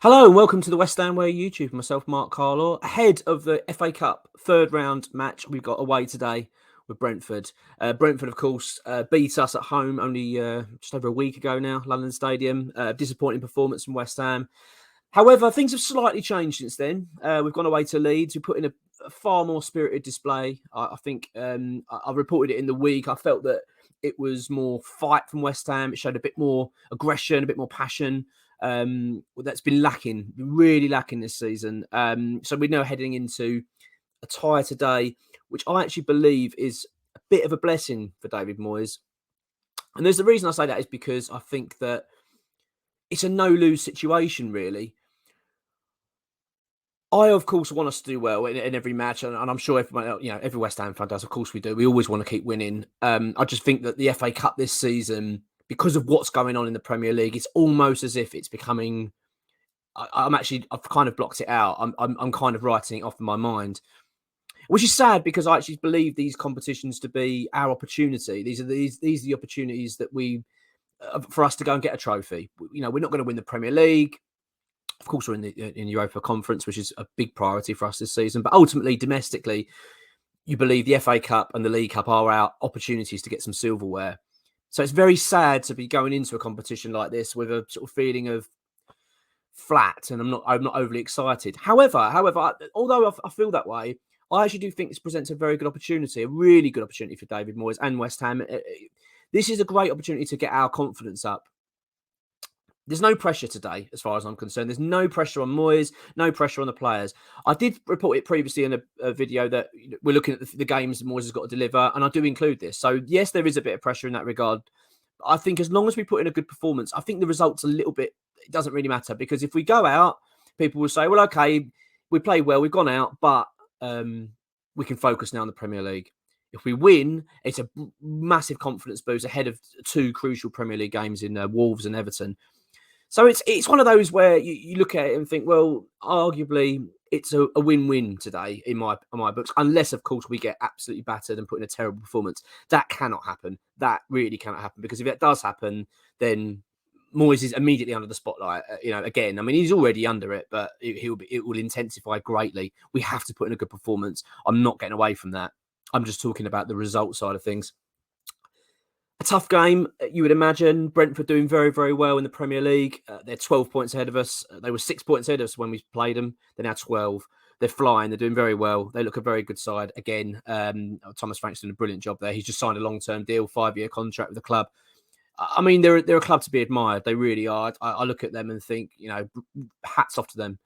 Hello and welcome to the West Ham Way YouTube. Myself, Mark Carlaw. Ahead of the FA Cup third round match we've got away today with Brentford. Brentford, of course, beat us at home only just over a week ago now, London Stadium. Disappointing performance from West Ham. However, things have slightly changed since then. We've gone away to Leeds. We put in a far more spirited display. I think I reported it in the week. I felt that it was more fight from West Ham. It showed a bit more aggression, a bit more passion. That's been lacking, really lacking this season. So we're now heading into a tie today, which I actually believe is a bit of a blessing for David Moyes. And there's the reason I say that is because I think that it's a no-lose situation, really. I, of course, want us to do well in every match, and I'm sure every West Ham fan does. Of course we do. We always want to keep winning. I just think that the FA Cup this season, because of what's going on in the Premier League, it's almost as if it's becoming. I've kind of blocked it out. I'm kind of writing it off in my mind, which is sad because I actually believe these competitions to be our opportunity. These are the opportunities that for us to go and get a trophy. We're not going to win the Premier League. Of course, we're in Europa Conference, which is a big priority for us this season. But ultimately, domestically, you believe the FA Cup and the League Cup are our opportunities to get some silverware. So it's very sad to be going into a competition like this with a sort of feeling of flat, and I'm not overly excited. However, although I feel that way, I actually do think this presents a very good opportunity, a really good opportunity for David Moyes and West Ham. This is a great opportunity to get our confidence up. There's no pressure today, as far as I'm concerned. There's no pressure on Moyes, no pressure on the players. I did report it previously in a video that we're looking at the games Moyes has got to deliver, and I do include this. So, yes, there is a bit of pressure in that regard. I think as long as we put in a good performance, I think the results a little bit, it doesn't really matter. Because if we go out, people will say, well, okay, we played well, we've gone out, but we can focus now on the Premier League. If we win, it's a massive confidence boost ahead of two crucial Premier League games in Wolves and Everton. So it's one of those where you look at it and think, well, arguably it's a win-win today in my books, unless, of course, we get absolutely battered and put in a terrible performance. That cannot happen. That really cannot happen, because if it does happen, then Moyes is immediately under the spotlight. Again, I mean, he's already under it, but it will intensify greatly. We have to put in a good performance. I'm not getting away from that. I'm just talking about the result side of things. A tough game, you would imagine. Brentford doing very, very well in the Premier League. They're 12 points ahead of us. They were 6 points ahead of us when we played them. They're now 12. They're flying. They're doing very well. They look a very good side. Again, Thomas Frank's doing a brilliant job there. He's just signed a long-term deal, 5-year contract with the club. I mean, they're a club to be admired. They really are. I look at them and think, hats off to them.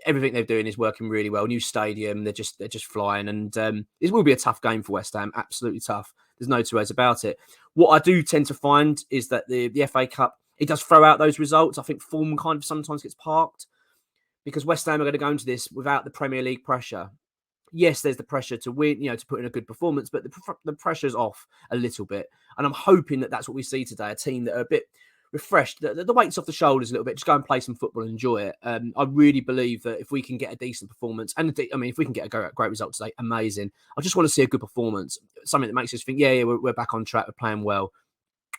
Everything they're doing is working really well. New stadium, they're just flying, and it will be a tough game for West Ham. Absolutely tough. There's no two ways about it. What I do tend to find is that the FA Cup, it does throw out those results. I think form kind of sometimes gets parked, because West Ham are going to go into this without the Premier League pressure. Yes, there's the pressure to win, to put in a good performance, but the pressure's off a little bit. And I'm hoping that that's what we see today, a team that are a bit refreshed, the weight's off the shoulders a little bit, just go and play some football and enjoy it. I really believe that if we can get a decent performance, if we can get a great result today, amazing. I just want to see a good performance, something that makes us think, we're back on track, we're playing well.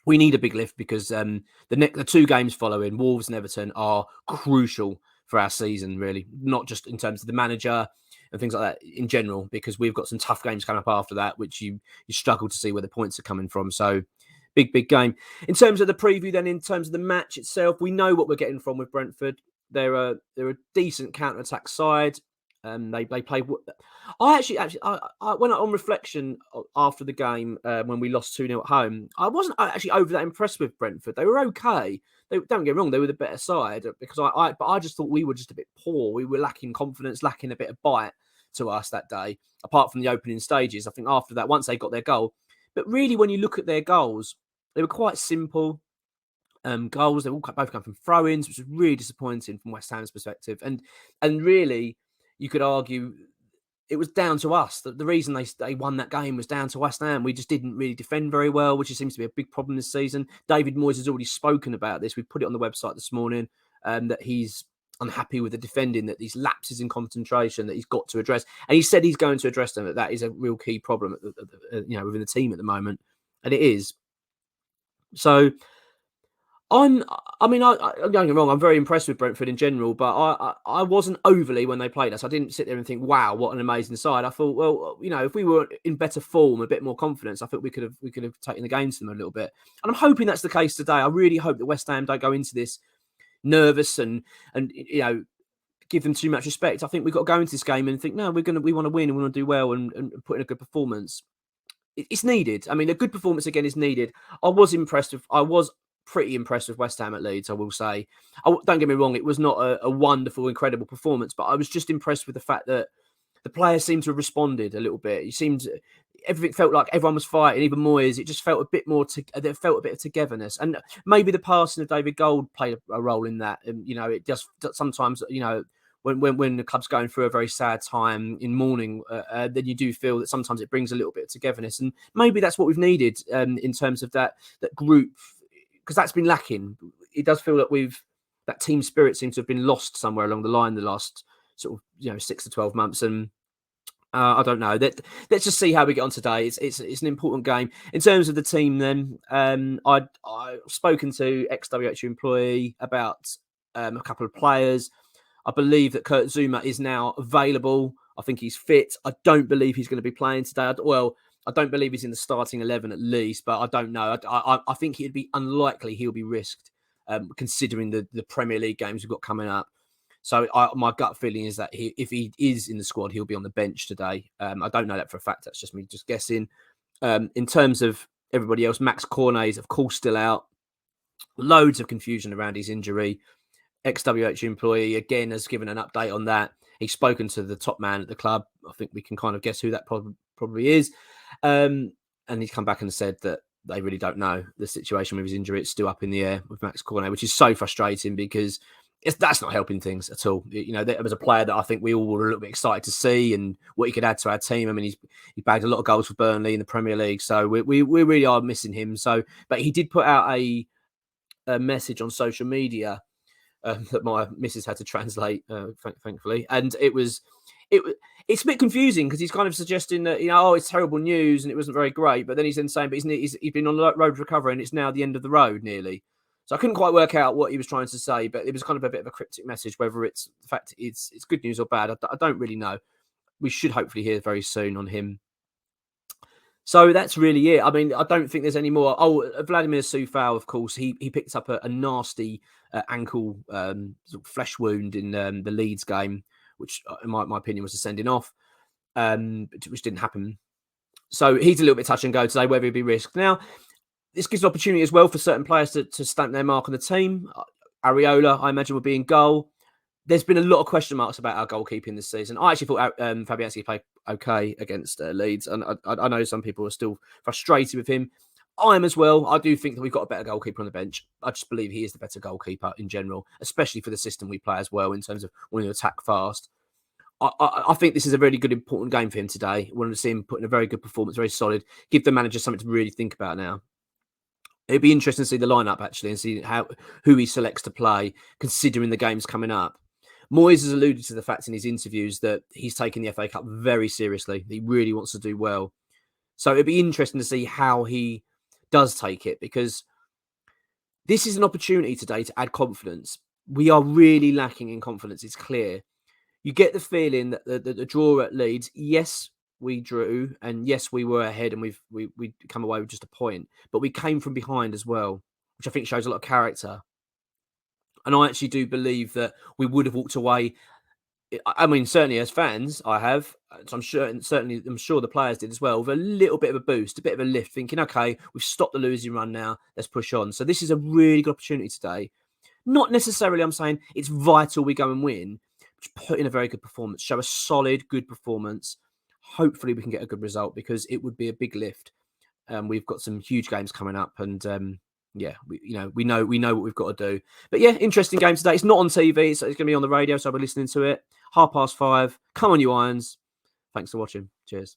We need a big lift, because the two games following, Wolves and Everton, are crucial for our season, really, not just in terms of the manager and things like that in general, because we've got some tough games coming up after that, which you struggle to see where the points are coming from. So big game. In terms of the preview, then, in terms of the match itself, we know what we're getting from with Brentford. They're a decent counter-attack side. They play. I went on reflection after the game when we lost 2-0 at home. I wasn't actually over that impressed with Brentford. They were okay. Don't get me wrong, they were the better side, because but I just thought we were just a bit poor. We were lacking confidence, lacking a bit of bite to us that day. Apart from the opening stages, I think after that, once they got their goal, but really when you look at their goals, they were quite simple goals. They all both come from throw-ins, which was really disappointing from West Ham's perspective. And really, you could argue it was down to us. The reason they won that game was down to West Ham. We just didn't really defend very well, which seems to be a big problem this season. David Moyes has already spoken about this. We put it on the website this morning, that he's unhappy with the defending, that these lapses in concentration that he's got to address. And he said he's going to address them, that is a real key problem within the team at the moment. And it is. So Don't get me wrong. I'm very impressed with Brentford in general, but I wasn't overly when they played us. I didn't sit there and think, "Wow, what an amazing side." I thought, well, if we were in better form, a bit more confidence, I think we could have taken the game to them a little bit. And I'm hoping that's the case today. I really hope that West Ham don't go into this nervous and give them too much respect. I think we've got to go into this game and think, no, we want to win and we want to do well and put in a good performance. It's needed. I mean, a good performance again is needed. I was pretty impressed with West Ham at Leeds, I will say. Don't get me wrong, it was not a wonderful, incredible performance, but I was just impressed with the fact that the players seemed to have responded a little bit. Everything felt like everyone was fighting, even Moyes. It just felt a bit more, there felt a bit of togetherness. And maybe the passing of David Gold played a role in that. And, it just sometimes, when the club's going through a very sad time in mourning, then you do feel that sometimes it brings a little bit of togetherness. And maybe that's what we've needed in terms of that group, because that's been lacking. It does feel that that team spirit seems to have been lost somewhere along the line the last sort of 6 to 12 months. And I don't know. Let's just see how we get on today. It's an important game in terms of the team. Then I've spoken to ex-WHU employee about a couple of players. I believe that Kurt Zuma is now available. I think he's fit. I don't believe he's going to be playing today. I don't believe he's in the starting 11 at least, but I don't know. I think it'd be unlikely he'll be risked, considering the Premier League games we've got coming up. So my gut feeling is that if he is in the squad, he'll be on the bench today. I don't know that for a fact. That's just me just guessing. In terms of everybody else, Max Cornet is, of course, still out. Loads of confusion around his injury. Ex-WH employee, again, has given an update on that. He's spoken to the top man at the club. I think we can kind of guess who that probably is. And he's come back and said that they really don't know the situation with his injury. It's still up in the air with Max Cornet, which is so frustrating because that's not helping things at all. There was a player that I think we all were a little bit excited to see and what he could add to our team. I mean, he bagged a lot of goals for Burnley in the Premier League, so we really are missing him. But he did put out a message on social media that my missus had to translate, thankfully, and it's a bit confusing because he's kind of suggesting that it's terrible news and it wasn't very great, but then he's then saying, but he's been on the road to recovery and it's now the end of the road nearly. So I couldn't quite work out what he was trying to say, but it was kind of a bit of a cryptic message. Whether it's the fact it's good news or bad, I don't really know. We should hopefully hear very soon on him. So that's really it. I mean, I don't think there's any more. Oh, Vladimir Soufal, of course, he picked up a nasty ankle sort of flesh wound in the Leeds game, which in my opinion was a sending off, which didn't happen. So he's a little bit touch and go today, whether he'll be risked. Now, this gives an opportunity as well for certain players to stamp their mark on the team. Areola, I imagine, will be in goal. There's been a lot of question marks about our goalkeeping this season. I actually thought Fabianski played okay against Leeds, and I know some people are still frustrated with him. I am as well. I do think that we've got a better goalkeeper on the bench. I just believe he is the better goalkeeper in general, especially for the system we play as well in terms of wanting to attack fast. I think this is a really good, important game for him today. I wanted to see him put in a very good performance, very solid. Give the manager something to really think about now. It'd be interesting to see the lineup actually and see who he selects to play, considering the games coming up. Moyes has alluded to the fact in his interviews that he's taking the FA Cup very seriously. He really wants to do well. So it'd be interesting to see how he does take it, because this is an opportunity today to add confidence. We are really lacking in confidence. It's clear. You get the feeling that the draw at Leeds, yes, we drew, and yes, we were ahead, and we come away with just a point, but we came from behind as well, which I think shows a lot of character. And I actually do believe that we would have walked away. I mean, certainly as fans, I have. So I'm sure the players did as well, with a little bit of a boost, a bit of a lift, thinking, okay, we've stopped the losing run now. Let's push on. So this is a really good opportunity today. Not necessarily, I'm saying it's vital we go and win. Just put in a very good performance, show a solid, good performance. Hopefully we can get a good result, because it would be a big lift. We've got some huge games coming up, and we know what we've got to do. But yeah, interesting game today. It's not on TV, so it's going to be on the radio, so I'll be listening to it. 5:30. Come on, you Irons. Thanks for watching. Cheers.